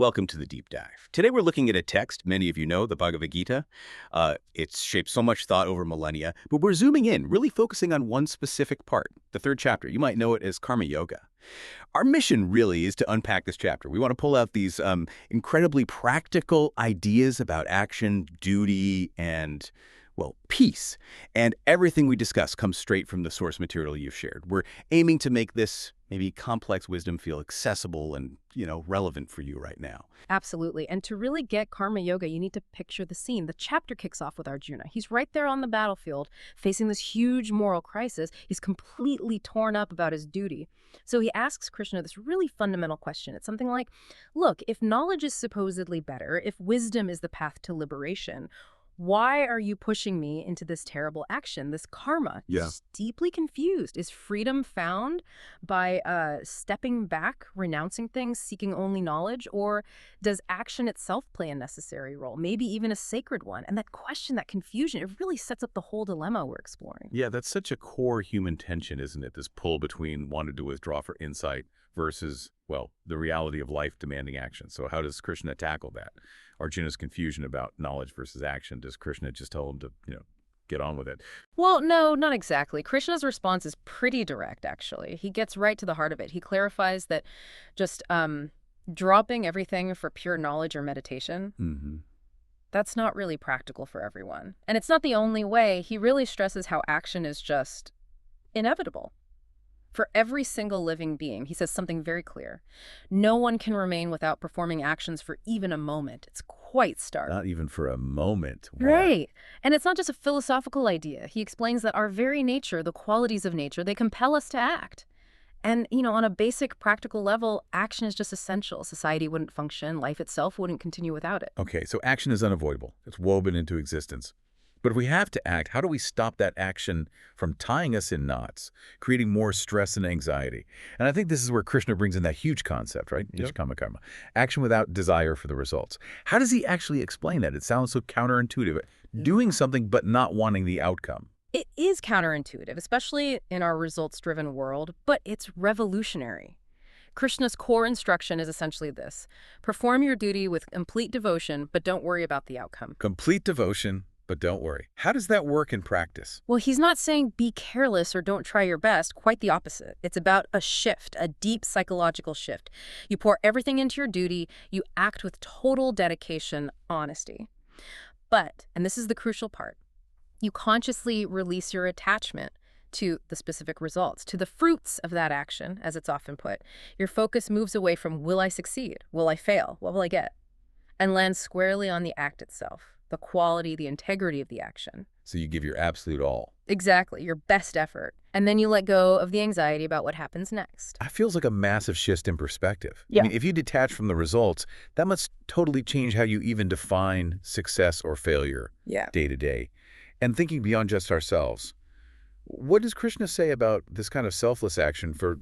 Welcome to the Deep Dive. Today we're looking at a text many of you know, the Bhagavad Gita. It's shaped so much thought over millennia, but we're zooming in, really focusing on one specific part, the third chapter. You might know it as Karma Yoga. Our mission really is to unpack this chapter. We want to pull out these incredibly practical ideas about action, duty, and, well, peace. And everything we discuss comes straight from the source material you've shared. We're aiming to make this maybe complex wisdom feel accessible and, relevant for you right now. Absolutely. And to really get Karma Yoga, you need to picture the scene. The chapter kicks off with Arjuna. He's right there on the battlefield, facing this huge moral crisis. He's completely torn up about his duty. So he asks Krishna this really fundamental question. It's something like, look, if knowledge is supposedly better, if wisdom is the path to liberation, why are you pushing me into this terrible action, this karma? Yeah. He's deeply confused. Is freedom found by stepping back, renouncing things, seeking only knowledge? Or does action itself play a necessary role, maybe even a sacred one? And that question, that confusion, it really sets up the whole dilemma we're exploring. Yeah, that's such a core human tension, isn't it? This pull between wanting to withdraw for insight versus, well, the reality of life demanding action. So how does Krishna tackle that? Arjuna's confusion about knowledge versus action. Does Krishna just tell him to, get on with it? Well, no, not exactly. Krishna's response is pretty direct, actually. He gets right to the heart of it. He clarifies that just dropping everything for pure knowledge or meditation, that's not really practical for everyone. And it's not the only way. He really stresses how action is just inevitable. For every single living being, he says something very clear. No one can remain without performing actions for even a moment. It's quite stark. Not even for a moment. Wow. Right. And it's not just a philosophical idea. He explains that our very nature, the qualities of nature, they compel us to act. And, on a basic practical level, action is just essential. Society wouldn't function. Life itself wouldn't continue without it. Okay, so action is unavoidable. It's woven into existence. But if we have to act, how do we stop that action from tying us in knots, creating more stress and anxiety? And I think this is where Krishna brings in that huge concept, right? Yep. Nishkama karma. Action without desire for the results. How does he actually explain that? It sounds so counterintuitive. Doing something but not wanting the outcome. It is counterintuitive, especially in our results-driven world, but it's revolutionary. Krishna's core instruction is essentially this. Perform your duty with complete devotion, but don't worry about the outcome. Complete devotion, but don't worry. How does that work in practice? Well, he's not saying be careless or don't try your best. Quite the opposite. It's about a shift, a deep psychological shift. You pour everything into your duty. You act with total dedication, honesty. But, and this is the crucial part, you consciously release your attachment to the specific results, to the fruits of that action, as it's often put. Your focus moves away from will I succeed? Will I fail? What will I get? And lands squarely on the act itself. The quality, the integrity of the action. So you give your absolute all. Exactly, your best effort. And then you let go of the anxiety about what happens next. That feels like a massive shift in perspective. Yeah. I mean, if you detach from the results, that must totally change how you even define success or failure day to day. And thinking beyond just ourselves, what does Krishna say about this kind of selfless action for,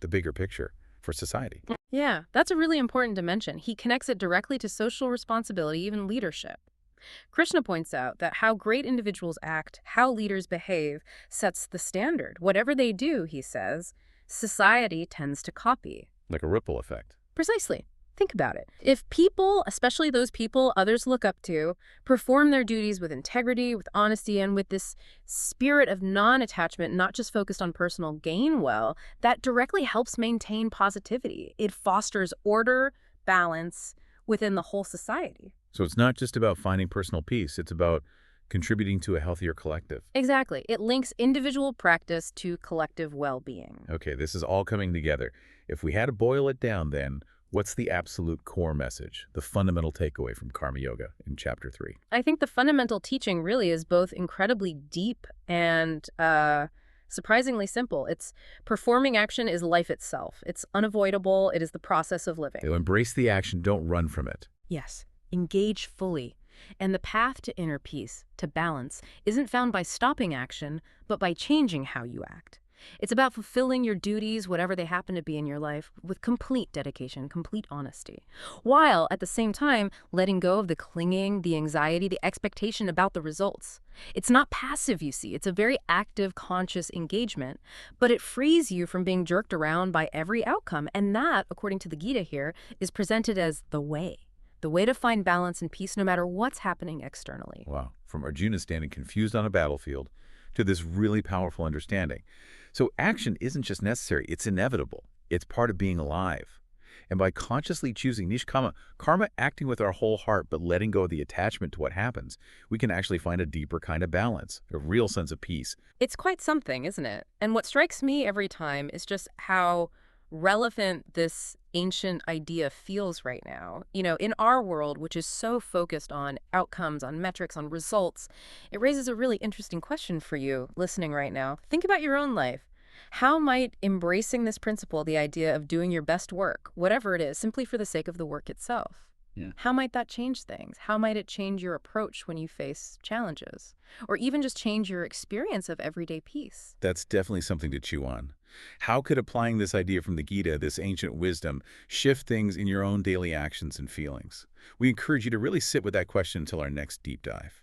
the bigger picture for society? Yeah, that's a really important dimension. He connects it directly to social responsibility, even leadership. Krishna points out that how great individuals act, how leaders behave, sets the standard. Whatever they do, he says, society tends to copy. Like a ripple effect. Precisely. Think about it. If people, especially those people others look up to, perform their duties with integrity, with honesty, and with this spirit of non-attachment, not just focused on personal gain, well, that directly helps maintain positivity. It fosters order, balance within the whole society. So it's not just about finding personal peace, it's about contributing to a healthier collective. Exactly. It links individual practice to collective well-being. Okay, this is all coming together. If we had to boil it down then, what's the absolute core message, the fundamental takeaway from Karma Yoga in Chapter 3? I think the fundamental teaching really is both incredibly deep and surprisingly simple. It's performing action is life itself. It's unavoidable. It is the process of living. So embrace the action, don't run from it. Yes. Engage fully. And the path to inner peace, to balance, isn't found by stopping action, but by changing how you act. It's about fulfilling your duties, whatever they happen to be in your life, with complete dedication, complete honesty, while at the same time letting go of the clinging, the anxiety, the expectation about the results. It's not passive, you see. It's a very active, conscious engagement, but it frees you from being jerked around by every outcome. And that, according to the Gita here, is presented as the way to find balance and peace no matter what's happening externally. Wow. From Arjuna standing confused on a battlefield to this really powerful understanding. So action isn't just necessary, it's inevitable. It's part of being alive. And by consciously choosing nishkama, karma acting with our whole heart but letting go of the attachment to what happens, we can actually find a deeper kind of balance, a real sense of peace. It's quite something, isn't it? And what strikes me every time is just how relevant this ancient idea feels right now. In our world, which is so focused on outcomes, on metrics, on results, it raises a really interesting question for you listening right now. Think about your own life. How might embracing this principle, the idea of doing your best work, whatever it is, simply for the sake of the work itself, how might that change things? How might it change your approach when you face challenges? Or even just change your experience of everyday peace? That's definitely something to chew on. How could applying this idea from the Gita, this ancient wisdom, shift things in your own daily actions and feelings? We encourage you to really sit with that question until our next deep dive.